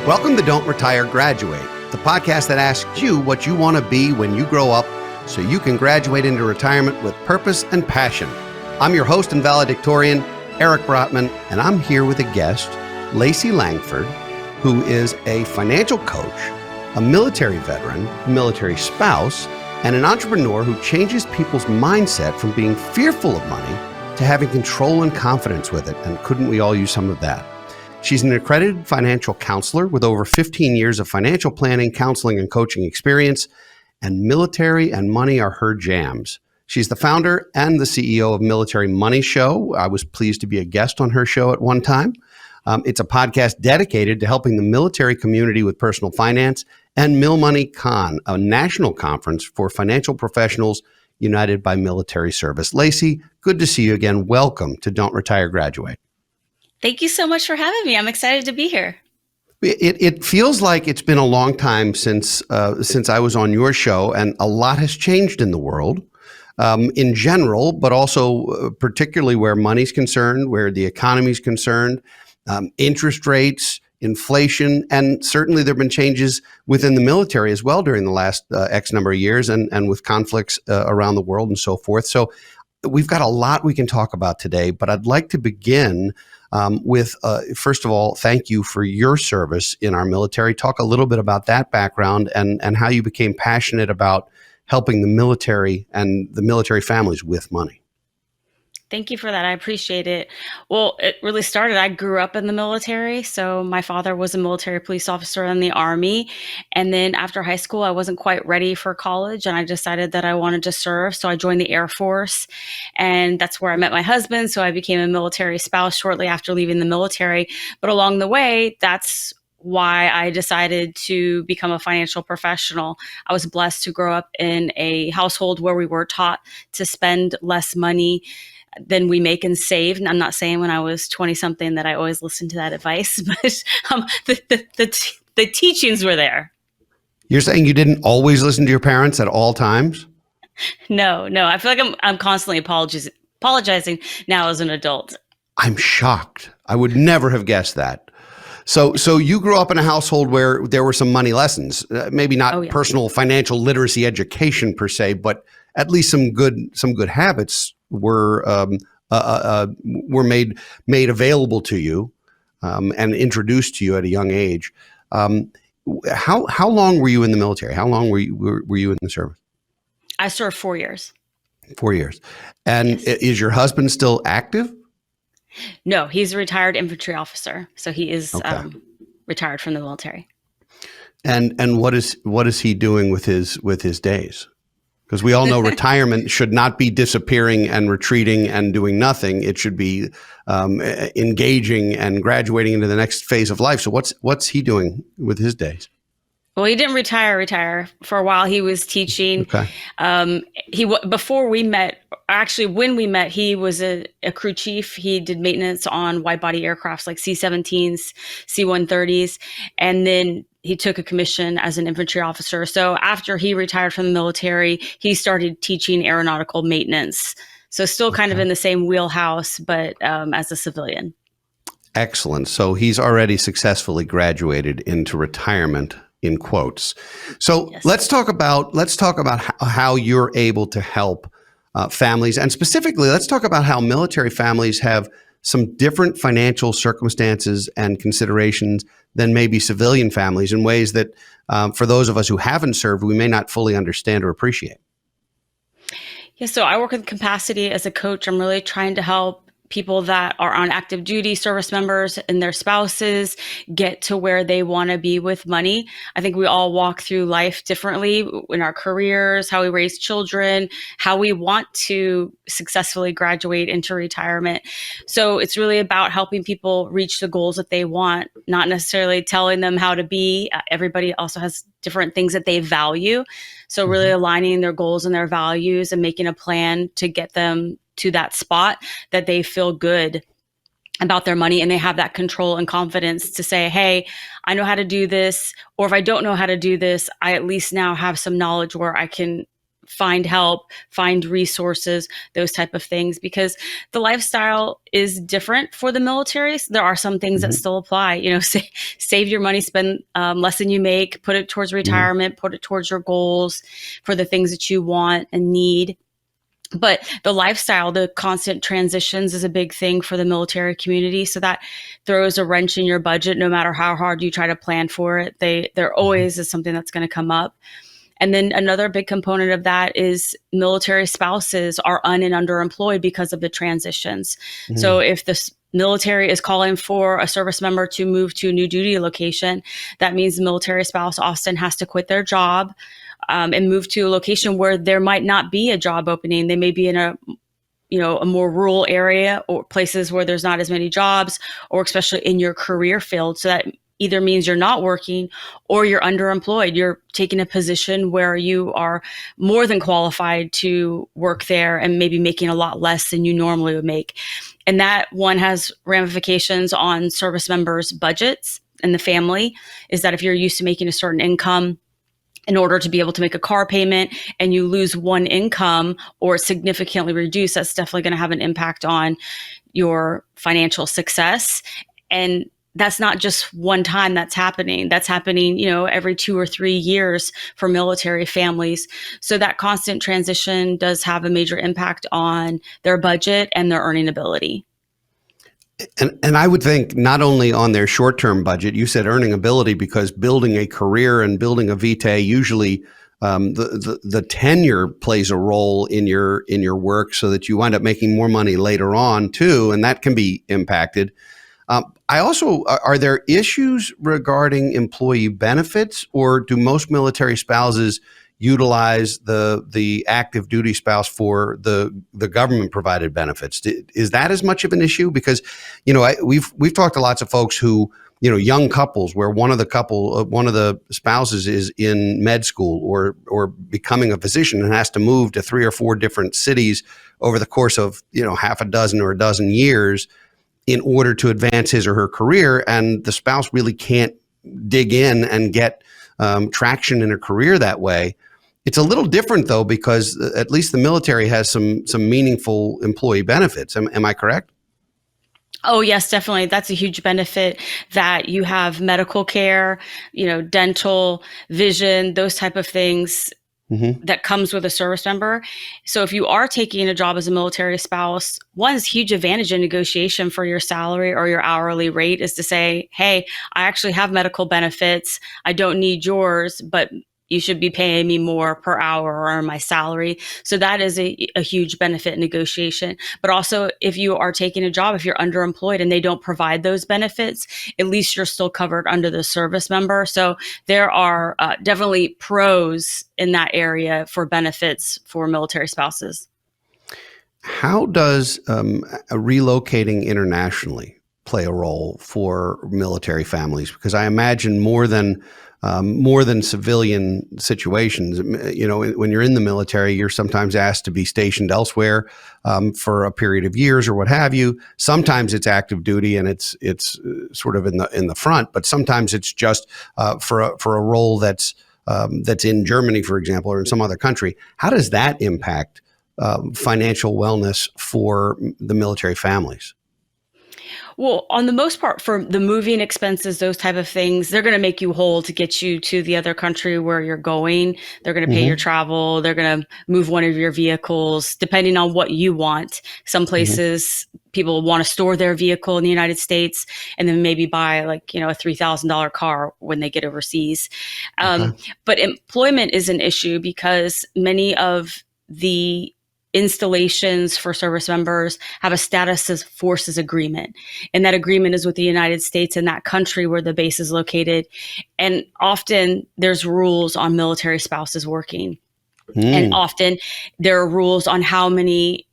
Welcome to Don't Retire, Graduate, the podcast that asks you what you want to be when you grow up so you can graduate into retirement with purpose and passion. I'm your host and valedictorian, Eric Brotman, and I'm here with a guest, Lacey Langford, who is a financial coach, a military veteran, a military spouse, and an entrepreneur who changes people's mindset from being fearful of money to having control and confidence with it. And couldn't we all use some of that? She's an accredited financial counselor with over 15 years of financial planning, counseling, and coaching experience, and military and money are her jams. She's the founder and the CEO of Military Money Show. I was pleased to be a guest on her show at one time. It's a podcast dedicated to helping the military community with personal finance, and Mil Money Con, a national conference for financial professionals united by military service. Lacey, good to see you again. Welcome to Don't Retire, Graduate. Thank you so much for having me. I'm excited to be here. It feels like it's been a long time since I was on your show, and a lot has changed in the world in general, but also particularly where money's concerned, where the economy's concerned, interest rates, inflation, and certainly there have been changes within the military as well during the last X number of years, and with conflicts around the world and so forth. So we've got a lot we can talk about today, but I'd like to begin with, first of all, thank you for your service in our military. Talk a little bit about that background and how you became passionate about helping the military and the military families with money. Thank you for that. I appreciate it. Well, it really started, I grew up in the military. So my father was a military police officer in the Army. And then after high school, I wasn't quite ready for college and I decided that I wanted to serve. So I joined the Air Force, and that's where I met my husband. So I became a military spouse shortly after leaving the military. But along the way, that's why I decided to become a financial professional. I was blessed to grow up in a household where we were taught to spend less money than we make and save. And I'm not saying when I was 20 something that I always listened to that advice, but the teachings were there. You're saying you didn't always listen to your parents at all times? No. I feel like I'm constantly apologizing now as an adult. I'm shocked. I would never have guessed that. So you grew up in a household where there were some money lessons, maybe not personal financial literacy education per se, but at least some good habits were made available to you and introduced to you at a young age. How long were you in the military? How long were you in the service? I served 4 years. 4 years. And yes. Is your husband still active? No, he's a retired infantry officer. So he is retired from the military. And what is he doing with his days? Because we all know retirement should not be disappearing and retreating and doing nothing. It should be engaging and graduating into the next phase of life. So what's he doing with his days? Well, he didn't retire. For a while, he was teaching. Okay. Before we met, actually, when we met, he was a crew chief. He did maintenance on wide-body aircrafts like C-17s, C-130s, and then he took a commission as an infantry officer. So after he retired from the military, he started teaching aeronautical maintenance. So still kind of in the same wheelhouse, but as a civilian. Excellent. So he's already successfully graduated into retirement, in quotes. So yes. Let's talk about how you're able to help families, and specifically, let's talk about how military families have some different financial circumstances and considerations than maybe civilian families in ways that, for those of us who haven't served, we may not fully understand or appreciate. Yeah, so I work with capacity as a coach. I'm really trying to help people that are on active duty, service members and their spouses get to where they want to be with money. I think we all walk through life differently in our careers, how we raise children, how we want to successfully graduate into retirement. So it's really about helping people reach the goals that they want, not necessarily telling them how to be. Everybody also has different things that they value. So really aligning their goals and their values and making a plan to get them to that spot that they feel good about their money and they have that control and confidence to say, hey, I know how to do this. Or if I don't know how to do this, I at least now have some knowledge where I can find help, find resources, those type of things, because the lifestyle is different for the military. There are some things that still apply, save your money, spend less than you make, put it towards retirement, put it towards your goals for the things that you want and need. But the lifestyle, the constant transitions is a big thing for the military community. So that throws a wrench in your budget, no matter how hard you try to plan for it. There always is something that's going to come up. And then another big component of that is military spouses are and underemployed because of the transitions. So if the military is calling for a service member to move to a new duty location, that means the military spouse often has to quit their job and move to a location where there might not be a job opening. They may be in a more rural area or places where there's not as many jobs, or especially in your career field. So that either means you're not working or you're underemployed. You're taking a position where you are more than qualified to work there and maybe making a lot less than you normally would make. And that one has ramifications on service members' budgets and the family, is that if you're used to making a certain income in order to be able to make a car payment and you lose one income or significantly reduce, that's definitely going to have an impact on your financial success. And that's not just one time that's happening. That's happening, every 2 or 3 years for military families. So that constant transition does have a major impact on their budget and their earning ability. And I would think not only on their short-term budget, you said earning ability, because building a career and building a vitae, usually the tenure plays a role in your work, so that you wind up making more money later on too, and that can be impacted. Are there issues regarding employee benefits, or do most military spouses utilize the active duty spouse for the government provided benefits? Is that as much of an issue? Because, we've talked to lots of folks who, young couples where one of the spouses is in med school or becoming a physician and has to move to 3 or 4 different cities over the course of, half a dozen or a dozen years in order to advance his or her career. And the spouse really can't dig in and get traction in a career that way. It's a little different though, because at least the military has some meaningful employee benefits. Am I correct? Oh, yes, definitely. That's a huge benefit, that you have medical care, dental, vision, those type of things that comes with a service member. So if you are taking a job as a military spouse, one huge advantage in negotiation for your salary or your hourly rate is to say, hey, I actually have medical benefits. I don't need yours, but you should be paying me more per hour or my salary. So that is a huge benefit in negotiation. But also, if you are taking a job, if you're underemployed and they don't provide those benefits, at least you're still covered under the service member. So there are definitely pros in that area for benefits for military spouses. How does relocating internationally play a role for military families? Because I imagine more than civilian situations. When you're in the military, you're sometimes asked to be stationed elsewhere for a period of years or what have you. Sometimes it's active duty and it's sort of in the front, but sometimes it's just for a role that's in Germany, for example, or in some other country. How does that impact financial wellness for the military families? Well, on the most part, for the moving expenses, those type of things, they're going to make you whole to get you to the other country where you're going. They're going to pay your travel. They're going to move one of your vehicles, depending on what you want. Some places people want to store their vehicle in the United States and then maybe buy a $3,000 car when they get overseas. But employment is an issue because many of the installations for service members have a status as forces agreement. And that agreement is with the United States and that country where the base is located. And often there's rules on military spouses working. And often there are rules on how many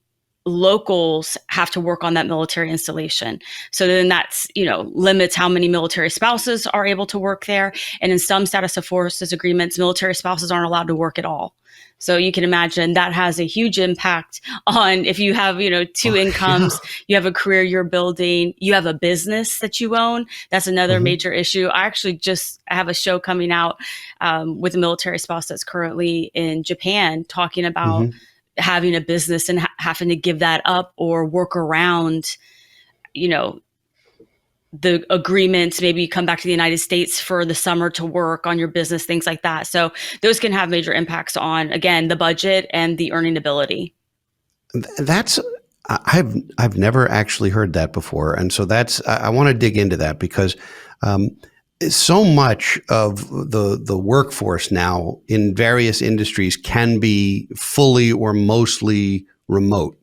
locals have to work on that military installation. So then that's, limits how many military spouses are able to work there. And in some status of forces agreements, military spouses aren't allowed to work at all. So you can imagine that has a huge impact on if you have, two incomes, you have a career you're building, you have a business that you own. That's another major issue. I have a show coming out with a military spouse that's currently in Japan talking about having a business and having to give that up or work around, the agreements. Maybe you come back to the United States for the summer to work on your business, things like that. So those can have major impacts on, again, the budget and the earning ability. I've never actually heard that before. And so I want to dig into that because so much of the workforce now in various industries can be fully or mostly remote.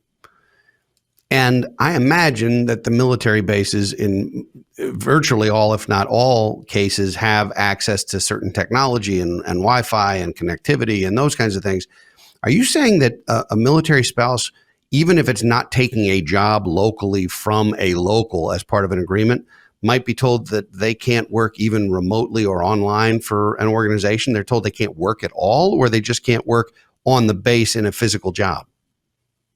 And I imagine that the military bases in virtually all, if not all cases, have access to certain technology and Wi-Fi and connectivity and those kinds of things. Are you saying that a military spouse, even if it's not taking a job locally from a local as part of an agreement, might be told that they can't work even remotely or online for an organization? They're told they can't work at all, or they just can't work on the base in a physical job?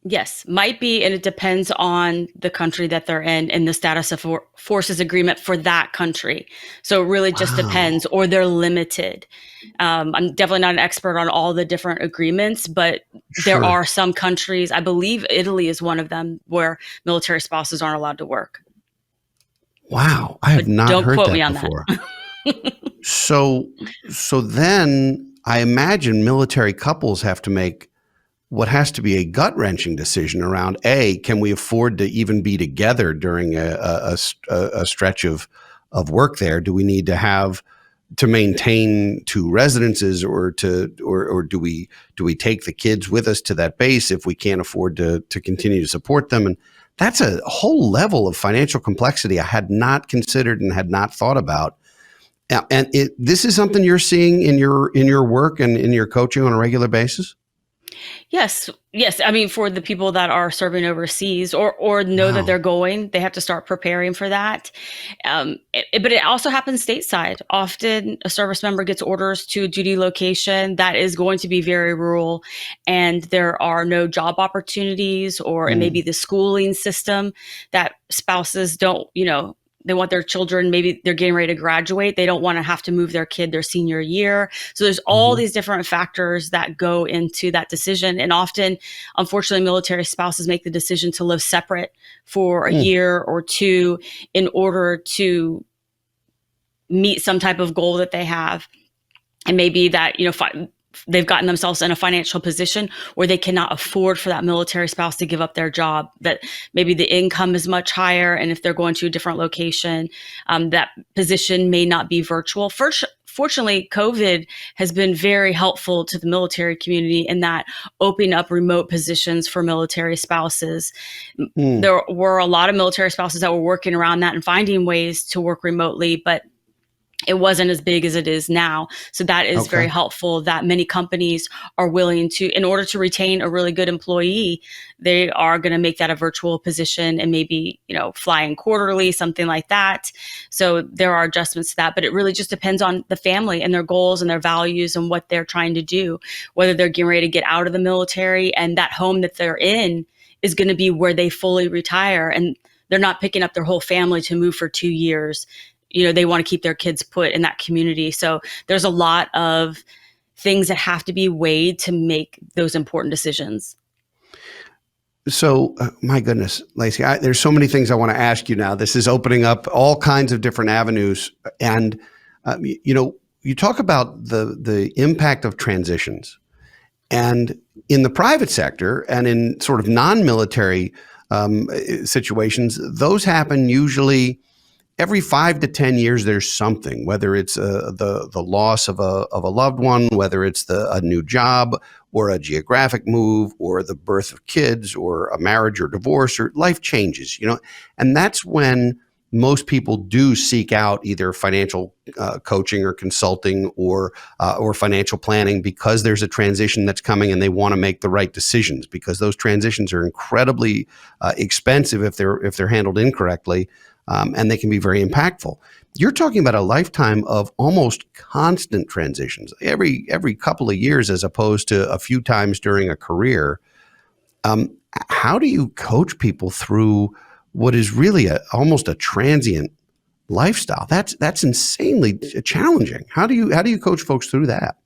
Yes, might be. And it depends on the country that they're in and the status of forces agreement for that country. So it really just depends, or they're limited. I'm definitely not an expert on all the different agreements, but there are some countries, I believe Italy is one of them, where military spouses aren't allowed to work. Wow. I have not heard that before. So then I imagine military couples have to make what has to be a gut-wrenching decision around, can we afford to even be together during a stretch of work there? Do we need to have to maintain two residences, or do we take the kids with us to that base if we can't afford to continue to support them? And that's a whole level of financial complexity I had not considered and had not thought about. And this is something you're seeing in your work and in your coaching on a regular basis? Yes. I mean, for the people that are serving overseas or know that they're going, they have to start preparing for that. But it also happens stateside. Often a service member gets orders to a duty location that is going to be very rural, and there are no job opportunities, or it may be the schooling system that spouses don't, they want their children, maybe they're getting ready to graduate. They don't want to have to move their kid their senior year. So there's all these different factors that go into that decision. And often, unfortunately, military spouses make the decision to live separate for a year or two in order to meet some type of goal that they have. And maybe that, they've gotten themselves in a financial position where they cannot afford for that military spouse to give up their job, that maybe the income is much higher. And if they're going to a different location, that position may not be virtual. Fortunately, COVID has been very helpful to the military community in that opening up remote positions for military spouses. There were a lot of military spouses that were working around that and finding ways to work remotely, but it wasn't as big as it is now. So that is very helpful, that many companies are willing to, in order to retain a really good employee, they are going to make that a virtual position and maybe, fly in quarterly, something like that. So there are adjustments to that, but it really just depends on the family and their goals and their values and what they're trying to do, whether they're getting ready to get out of the military and that home that they're in is going to be where they fully retire, and they're not picking up their whole family to move for 2 years. They want to keep their kids put in that community. So there's a lot of things that have to be weighed to make those important decisions. So, my goodness, Lacey, there's so many things I want to ask you now. This is opening up all kinds of different avenues. And, you talk about the impact of transitions. And in the private sector and in sort of non-military situations, those happen usually every 5 to 10 years. There's something, whether it's the loss of a loved one, whether it's a new job or a geographic move or the birth of kids or a marriage or divorce, or life changes, and that's when most people do seek out either financial coaching or consulting or financial planning, because there's a transition that's coming and they want to make the right decisions, because those transitions are incredibly expensive if they're handled incorrectly. and they can be very impactful. You're talking about a lifetime of almost constant transitions every couple of years, as opposed to a few times during a career. How do you coach people through what is really almost a transient lifestyle? That's insanely challenging. How do you coach folks through that?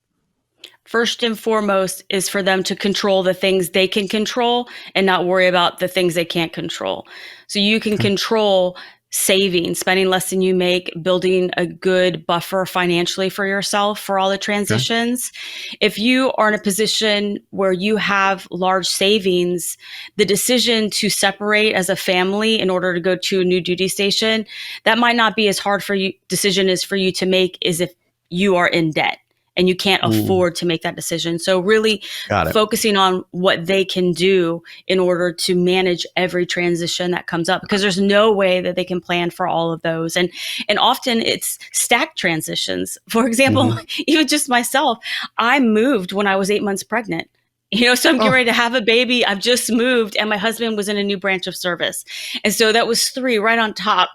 First and foremost is for them to control the things they can control and not worry about the things they can't control. So you can control saving, spending less than you make, building a good buffer financially for yourself for all the transitions. Okay. If you are in a position where you have large savings, the decision to separate as a family in order to go to a new duty station, that might not be as hard for you. Decision is for you to make is if you are in debt and you can't afford to make that decision. So really focusing on what they can do in order to manage every transition that comes up, because there's no way that they can plan for all of those. And often it's stacked transitions. For example, even just myself, I moved when I was 8 months pregnant. So I'm getting ready to have a baby. I've just moved and my husband was in a new branch of service. And so that was 3 right on top,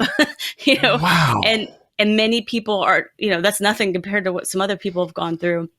Wow. And many people are, that's nothing compared to what some other people have gone through.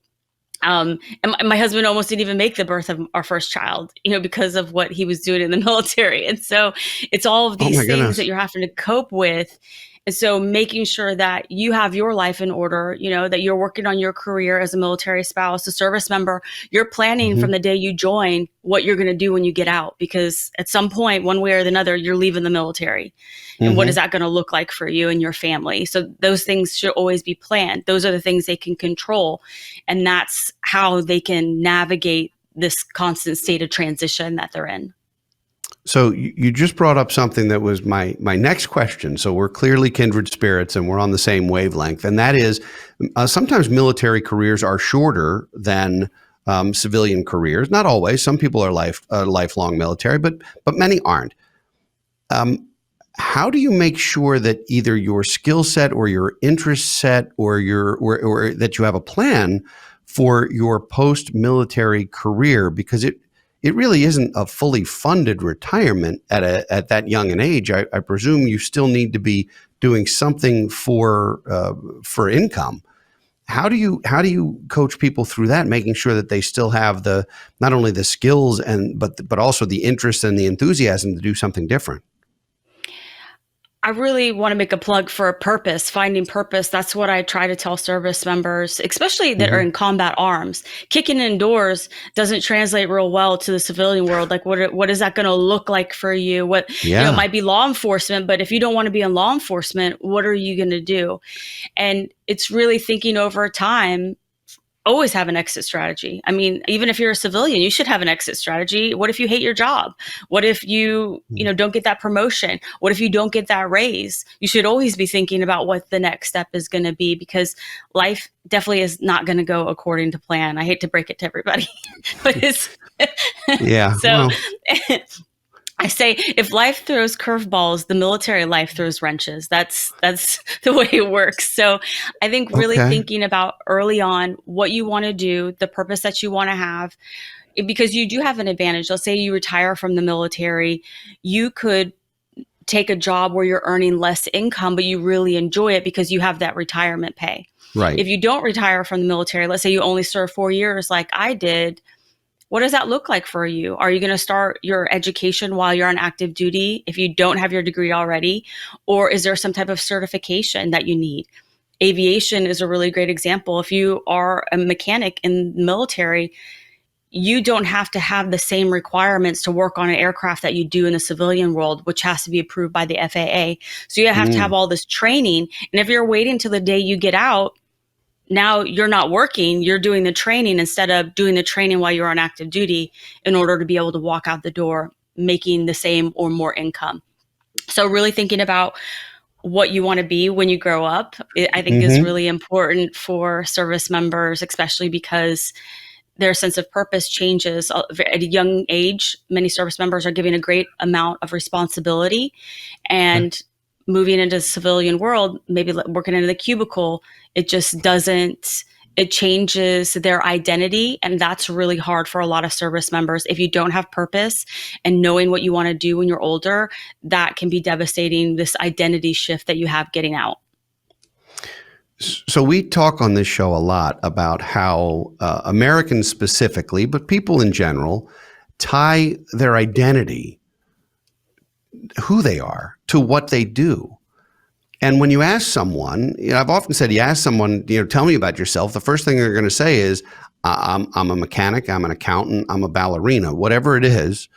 And my husband almost didn't even make the birth of our first child, because of what he was doing in the military. And so it's all of these things that you're having to cope with. And so making sure that you have your life in order, that you're working on your career as a military spouse, a service member, you're planning from the day you join what you're going to do when you get out, because at some point, one way or another, you're leaving the military. And what is that going to look like for you and your family? So those things should always be planned. Those are the things they can control. And that's how they can navigate this constant state of transition that they're in. So you just brought up something that was my next question. So we're clearly kindred spirits and we're on the same wavelength. And that is sometimes military careers are shorter than civilian careers. Not always. Some people are lifelong military, but many aren't. How do you make sure that either your skill set or your interest set or or that you have a plan for your post-military career? Because it really isn't a fully funded retirement at that young an age. I presume you still need to be doing something for income. How do you coach people through that, making sure that they still have not only the skills but also the interest and the enthusiasm to do something different? I really want to make a plug for purpose, finding purpose. That's what I try to tell service members, especially that are in combat arms. Kicking in doors doesn't translate real well to the civilian world. Like, what is that going to look like for you? It might be law enforcement, but if you don't want to be in law enforcement, what are you going to do? And it's really thinking over time. Always have an exit strategy. I mean, even if you're a civilian, you should have an exit strategy. What if you hate your job? What if you don't get that promotion? What if you don't get that raise? You should always be thinking about what the next step is going to be, because life definitely is not going to go according to plan. I hate to break it to everybody, but it's so. Well. I say, if life throws curveballs, the military life throws wrenches. That's the way it works. So I think really thinking about early on what you want to do, the purpose that you want to have, because you do have an advantage. Let's say you retire from the military, you could take a job where you're earning less income, but you really enjoy it because you have that retirement pay. Right. If you don't retire from the military, let's say you only serve 4 years like I did, what does that look like for you? Are you going to start your education while you're on active duty if you don't have your degree already? Or is there some type of certification that you need? Aviation is a really great example. If you are a mechanic in the military, you don't have to have the same requirements to work on an aircraft that you do in the civilian world, which has to be approved by the FAA. So you have to have all this training. And if you're waiting till the day you get out, now you're not working, you're doing the training instead of doing the training while you're on active duty in order to be able to walk out the door making the same or more income. So really thinking about what you want to be when you grow up, I think is really important for service members, especially because their sense of purpose changes at a young age. Many service members are given a great amount of responsibility, and moving into the civilian world, maybe working in the cubicle, it it changes their identity. And that's really hard for a lot of service members. If you don't have purpose and knowing what you want to do when you're older, that can be devastating, this identity shift that you have getting out. So we talk on this show a lot about how Americans specifically, but people in general, tie their identity, who they are, to what they do. And when you ask someone, I've often said, you ask someone, tell me about yourself. The first thing they're going to say is, I'm a mechanic, I'm an accountant, I'm a ballerina, whatever it is.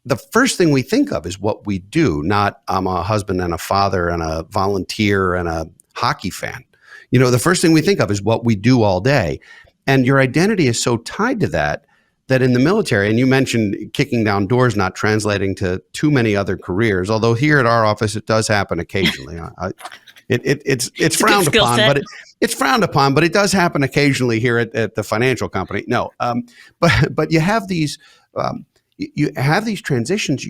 The first thing we think of is what we do, not I'm a husband and a father and a volunteer and a hockey fan. The first thing we think of is what we do all day. And your identity is so tied to that in the military, and you mentioned kicking down doors not translating to too many other careers, although here at our office it does happen occasionally. It's frowned upon, it's frowned upon, but it does happen occasionally here at the financial company. No, but you have these transitions.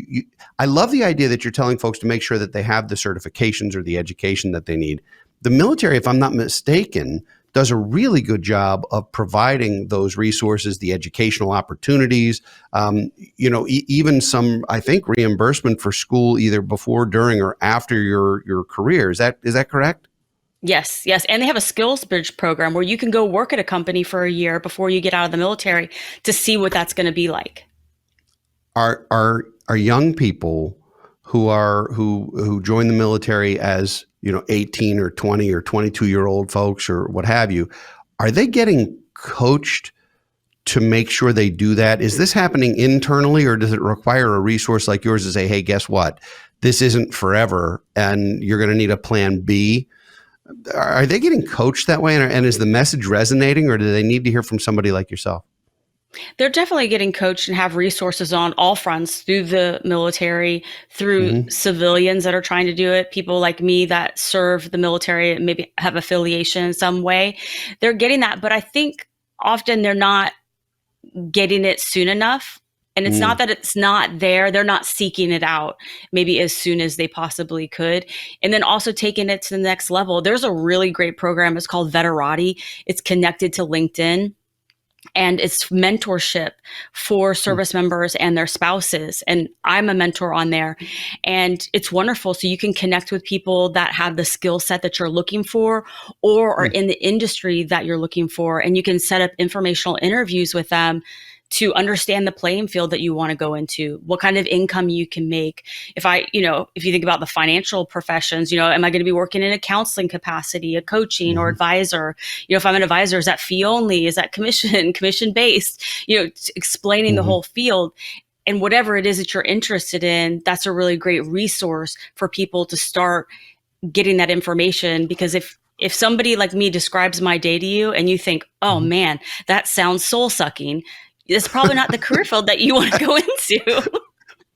I love the idea that you're telling folks to make sure that they have the certifications or the education that they need. The military, if I'm not mistaken, does a really good job of providing those resources, the educational opportunities, even some, I think, reimbursement for school either before, during, or after your career. Is that correct? Yes. And they have a skills bridge program where you can go work at a company for a year before you get out of the military to see what that's going to be like. Are young people who join the military as 18 or 20 or 22-year-old folks or what have you, are they getting coached to make sure they do that? Is this happening internally, or does it require a resource like yours to say, hey, guess what? This isn't forever and you're going to need a plan B? Are they getting coached that way? And is the message resonating, or do they need to hear from somebody like yourself? They're definitely getting coached and have resources on all fronts through the military, through civilians that are trying to do it, people like me that serve the military and maybe have affiliation in some way. They're getting that, but I think often they're not getting it soon enough. And it's not that it's not there. They're not seeking it out maybe as soon as they possibly could. And then also taking it to the next level. There's a really great program. It's called Veterati. It's connected to LinkedIn. And it's mentorship for service members and their spouses. And I'm a mentor on there. And it's wonderful. So you can connect with people that have the skill set that you're looking for or are in the industry that you're looking for. And you can set up informational interviews with them to understand the playing field that you want to go into, what kind of income you can make. If you think about the financial professions, am I going to be working in a counseling capacity, a coaching or advisor? If I'm an advisor, is that fee only? Is that commission based? Explaining the whole field. And whatever it is that you're interested in, that's a really great resource for people to start getting that information. Because if somebody like me describes my day to you and you think, oh man, that sounds soul sucking, it's probably not the career field that you want to go into.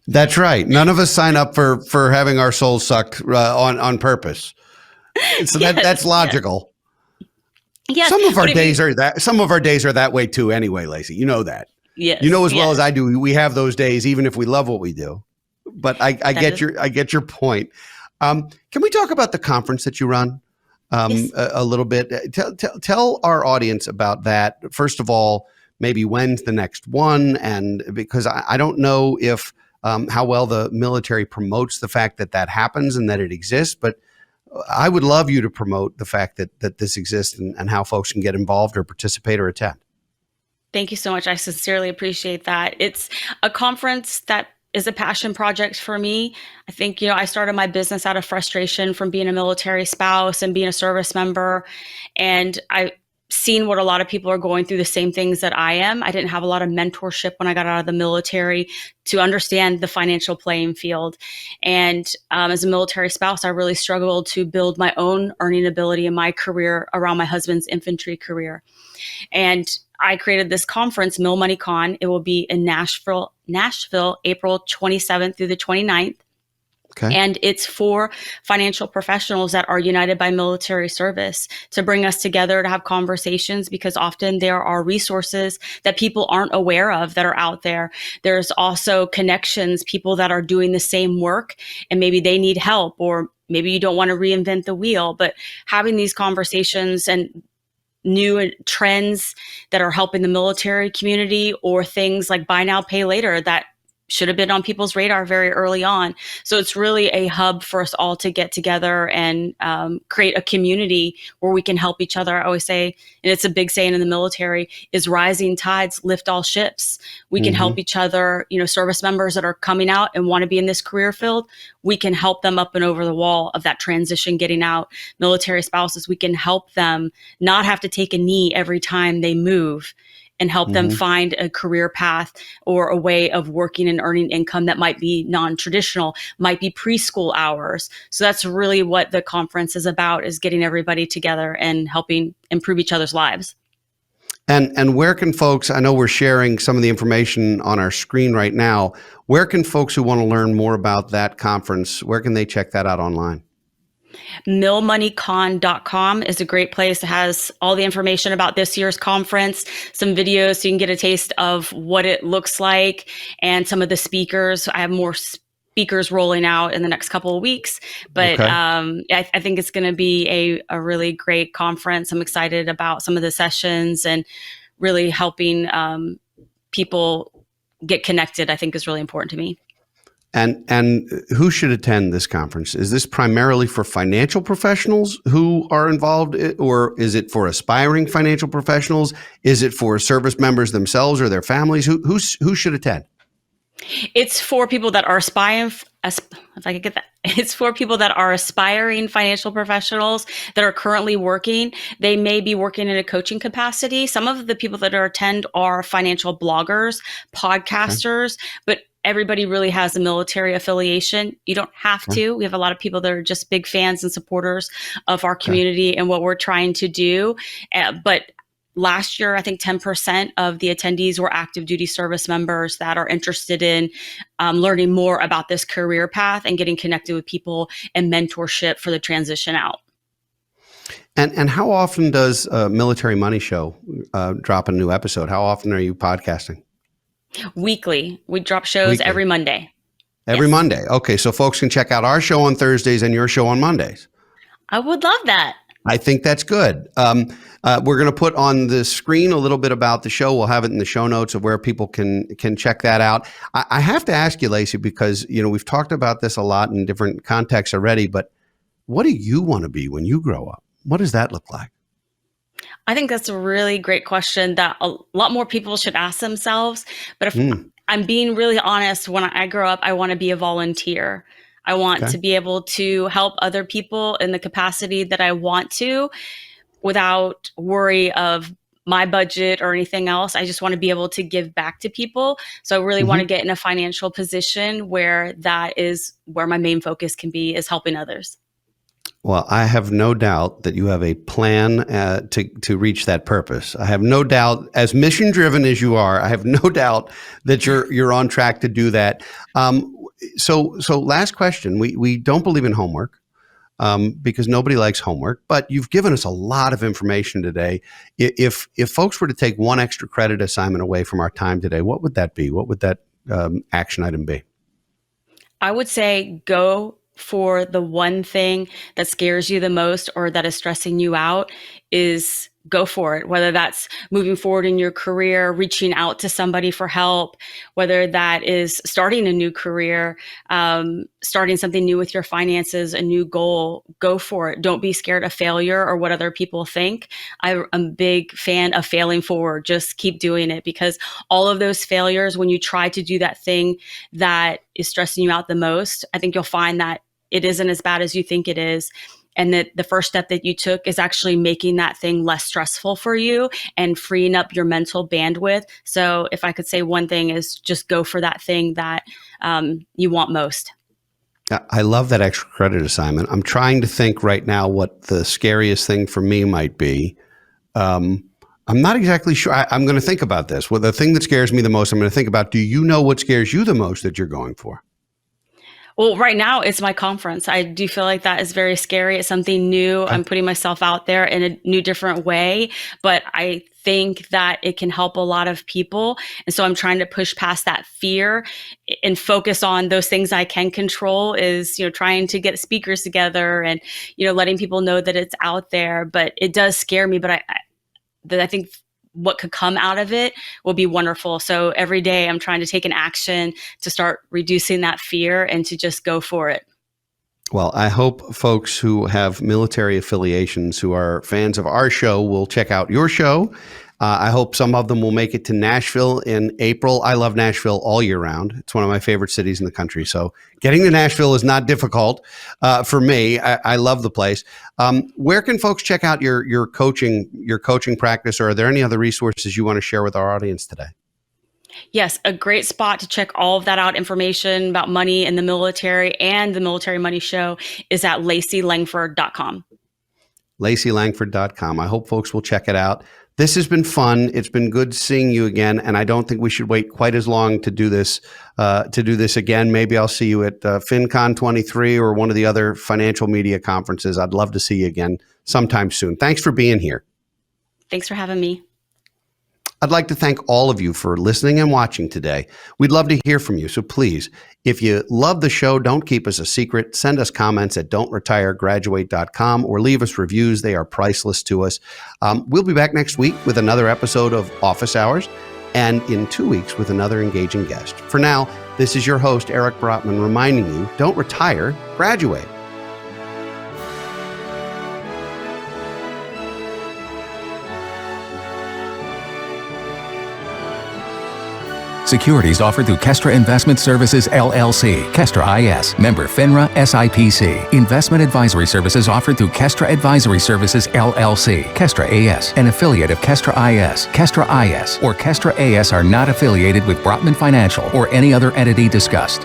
That's right. None of us sign up for having our souls sucked on purpose. So that's logical. Yes. Some of our days are that way too anyway, Lacey. You know that. Yes. You know as well as I do, we have those days even if we love what we do. But I get your point. Can we talk about the conference that you run a little bit? Tell our audience about that. First of all, maybe when's the next one? And because I don't know if how well the military promotes the fact that happens and that it exists, but I would love you to promote the fact that this exists and how folks can get involved or participate or attend. Thank you so much. I sincerely appreciate that. It's a conference that is a passion project for me. I think, I started my business out of frustration from being a military spouse and being a service member. And I seen what a lot of people are going through, the same things that I am. I didn't have a lot of mentorship when I got out of the military to understand the financial playing field. And as a military spouse, I really struggled to build my own earning ability in my career around my husband's infantry career. And I created this conference, Mill Money Con. It will be in Nashville, April 27th through the 29th. Okay. And it's for financial professionals that are united by military service to bring us together to have conversations, because often there are resources that people aren't aware of that are out there. There's also connections, people that are doing the same work and maybe they need help, or maybe you don't want to reinvent the wheel, but having these conversations and new trends that are helping the military community, or things like buy now, pay later that should have been on people's radar very early on. So it's really a hub for us all to get together and create a community where we can help each other. I always say, and it's a big saying in the military, is rising tides lift all ships. We can help each other, service members that are coming out and want to be in this career field. We can help them up and over the wall of that transition, getting out. Military spouses, we can help them not have to take a knee every time they move, and help them find a career path or a way of working and earning income that might be non-traditional, might be preschool hours. So that's really what the conference is about, is getting everybody together and helping improve each other's lives. And where can folks, I know we're sharing some of the information on our screen right now, where can folks who want to learn more about that conference, where can they check that out online? millmoneycon.com is a great place. It has all the information about this year's conference, some videos so you can get a taste of what it looks like, and some of the speakers. I have more speakers rolling out in the next couple of weeks, but I think it's going to be a really great conference. I'm excited about some of the sessions, and really helping people get connected, I think, is really important to me. And who should attend this conference? Is this primarily for financial professionals who are involved, or is it for aspiring financial professionals? Is it for service members themselves or their families? Who should attend? It's for people that are aspiring. If I could get that. It's for people that are aspiring financial professionals that are currently working. They may be working in a coaching capacity. Some of the people that attend are financial bloggers, podcasters, but everybody really has a military affiliation. You don't have to. We have a lot of people that are just big fans and supporters of our community and what we're trying to do. But last year, I think 10% of the attendees were active duty service members that are interested in learning more about this career path and getting connected with people and mentorship for the transition out. And how often does Military Money Show drop a new episode? How often are you podcasting? Weekly. We drop shows every Monday. Every Monday. Okay. So folks can check out our show on Thursdays and your show on Mondays. I would love that. I think that's good. We're going to put on the screen a little bit about the show. We'll have it in the show notes of where people can check that out. I have to ask you, Lacey, because we've talked about this a lot in different contexts already, but what do you want to be when you grow up? What does that look like? I think that's a really great question that a lot more people should ask themselves. But if I'm being really honest, when I grow up, I want to be a volunteer. I want to be able to help other people in the capacity that I want to, without worry of my budget or anything else. I just want to be able to give back to people. So I really want to get in a financial position where that is where my main focus can be, is helping others. Well, I have no doubt that you have a plan to reach that purpose. I have no doubt, as mission driven as you are, I have no doubt that you're on track to do that. So last question. We don't believe in homework because nobody likes homework, but you've given us a lot of information today. If folks were to take one extra credit assignment away from our time today, what would that be? What would that action item be? I would say go for the one thing that scares you the most or that is stressing you out. Is go for it, whether that's moving forward in your career, reaching out to somebody for help, whether that is starting a new career, starting something new with your finances, a new goal. Go for it. Don't be scared of failure or what other people think. I'm a big fan of failing forward. Just keep doing it, because all of those failures, when you try to do that thing that is stressing you out the most, I think you'll find that it isn't as bad as you think it is. And that the first step that you took is actually making that thing less stressful for you and freeing up your mental bandwidth. So if I could say one thing, is just go for that thing that you want most. I love that extra credit assignment. I'm trying to think right now what the scariest thing for me might be. I'm not exactly sure. I'm going to think about this. Well, the thing that scares me the most, I'm going to think about, do you know what scares you the most that you're going for? Well, right now it's my conference. I do feel like that is very scary. It's something new. I'm putting myself out there in a new, different way, but I think that it can help a lot of people. And so I'm trying to push past that fear and focus on those things I can control, is, trying to get speakers together and, letting people know that it's out there. But it does scare me, but I think what could come out of it will be wonderful. So every day I'm trying to take an action to start reducing that fear and to just go for it. Well, I hope folks who have military affiliations who are fans of our show will check out your show. I hope some of them will make it to Nashville in April. I love Nashville all year round. It's one of my favorite cities in the country. So getting to Nashville is not difficult for me. I love the place. Where can folks check out your coaching practice, or are there any other resources you want to share with our audience today? Yes, a great spot to check all of that out, information about money in the military and the Military Money Show is at LaceyLangford.com. LaceyLangford.com. I hope folks will check it out. This has been fun. It's been good seeing you again, and I don't think we should wait quite as long to do this again. Maybe I'll see you at FinCon 23 or one of the other financial media conferences. I'd love to see you again sometime soon. Thanks for being here. Thanks for having me. I'd like to thank all of you for listening and watching today. We'd love to hear from you, so please, if you love the show, don't keep us a secret. Send us comments at don'tretiregraduate.com or leave us reviews. They are priceless to us. We'll be back next week with another episode of Office Hours, and in 2 weeks with another engaging guest. For now, this is your host, Eric Brotman, reminding you, don't retire, graduate. Securities offered through Kestra Investment Services, LLC. Kestra IS. Member FINRA SIPC. Investment advisory services offered through Kestra Advisory Services, LLC. Kestra AS. An affiliate of Kestra IS. Kestra IS or Kestra AS are not affiliated with Brotman Financial or any other entity discussed.